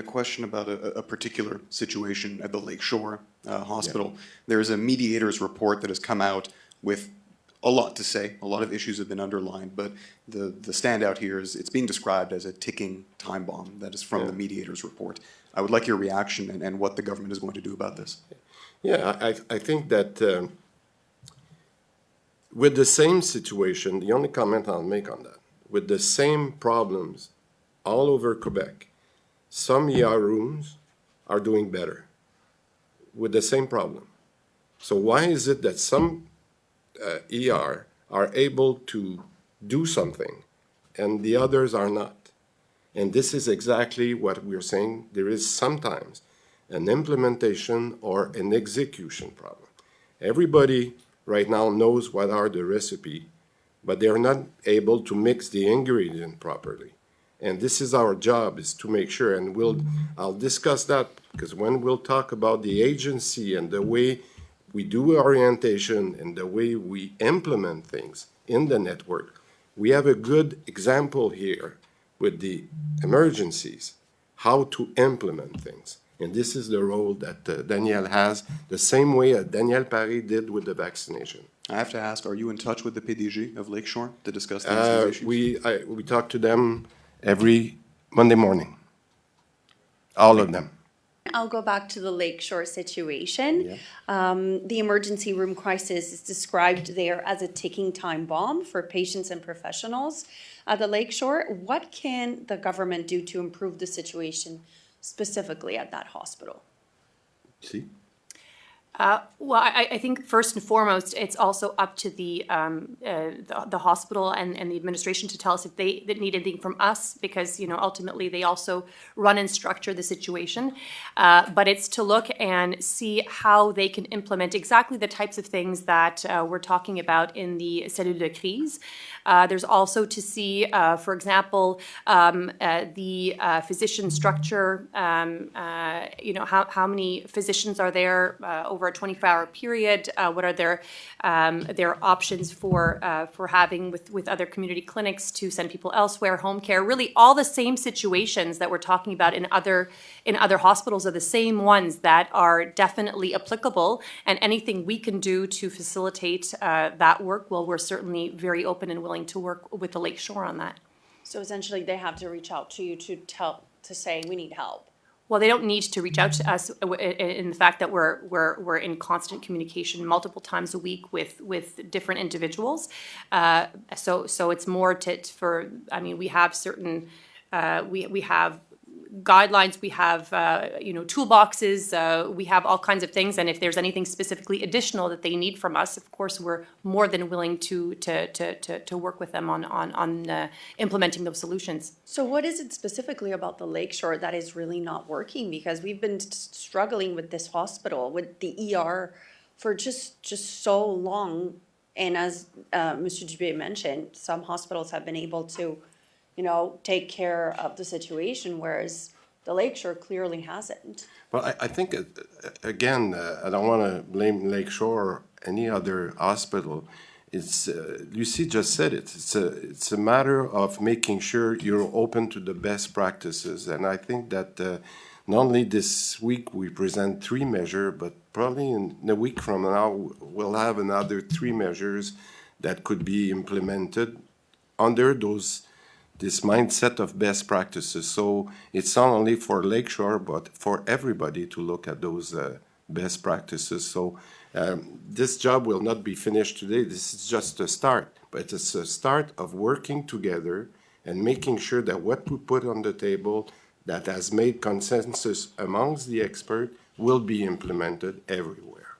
question about a particular situation at the Lakeshore Hospital. Yeah. There's a mediator's report that has come out with a lot to say. A lot of issues have been underlined, but the standout here is it's being described as a ticking time bomb. That is from the mediator's report. I would like your reaction and what the government is going to do about this. Yeah, I think that with the same situation, the only comment I'll make on that, with the same problems all over Quebec, some ER rooms are doing better with the same problem. So why is it that some ER are able to do something and the others are not? And this is exactly what we're saying. There is sometimes an implementation or an execution problem. Everybody right now knows what are the recipe, but they're not able to mix the ingredient properly. And this is our job, is to make sure, and I'll discuss that, because when we'll talk about the agency and the way we do orientation and the way we implement things in the network, we have a good example here with the emergencies, how to implement things. And this is the role that Daniel has, the same way Daniel Paris did with the vaccination. I have to ask, are you in touch with the PDG of Lakeshore to discuss these issues? We talk to them every Monday morning, all of them. I'll go back to the Lakeshore situation. Yeah. The emergency room crisis is described there as a ticking time bomb for patients and professionals at the Lakeshore. What can the government do to improve the situation specifically at that hospital? See? Well, I think first and foremost, it's also up to the hospital and the administration to tell us if they need anything from us, because ultimately they also run and structure the situation. But it's to look and see how they can implement exactly the types of things that we're talking about in the cellule de crise. There's also to see, for example, the physician structure. How many physicians are there over a 24-hour period? What are their options for having with other community clinics to send people elsewhere, home care? Really, all the same situations that we're talking about in other hospitals are the same ones that are definitely applicable. And anything we can do to facilitate that work, well, we're certainly very open and willing to work with the Lakeshore on that. So essentially, they have to reach out to you to say we need help. Well, they don't need to reach out to us in the fact that we're in constant communication multiple times a week with different individuals. So it's more we have certain we have guidelines, we have toolboxes, we have all kinds of things, and if there's anything specifically additional that they need from us, of course we're more than willing to work with them on implementing those solutions. So what is it specifically about the Lakeshore that is really not working? Because we've been struggling with this hospital, with the ER, for just so long, and as Mr. Dubé mentioned, some hospitals have been able to take care of the situation, whereas the Lakeshore clearly hasn't. Well, I think, again, I don't want to blame Lakeshore or any other hospital. It's Lucie just said it. It's a matter of making sure you're open to the best practices. And I think that not only this week we present 3 measures, but probably in a week from now we'll have another 3 measures that could be implemented under this mindset of best practices. So it's not only for Lakeshore, but for everybody to look at those best practices. So this job will not be finished today. This is just a start, but it's a start of working together and making sure that what we put on the table that has made consensus amongst the experts will be implemented everywhere.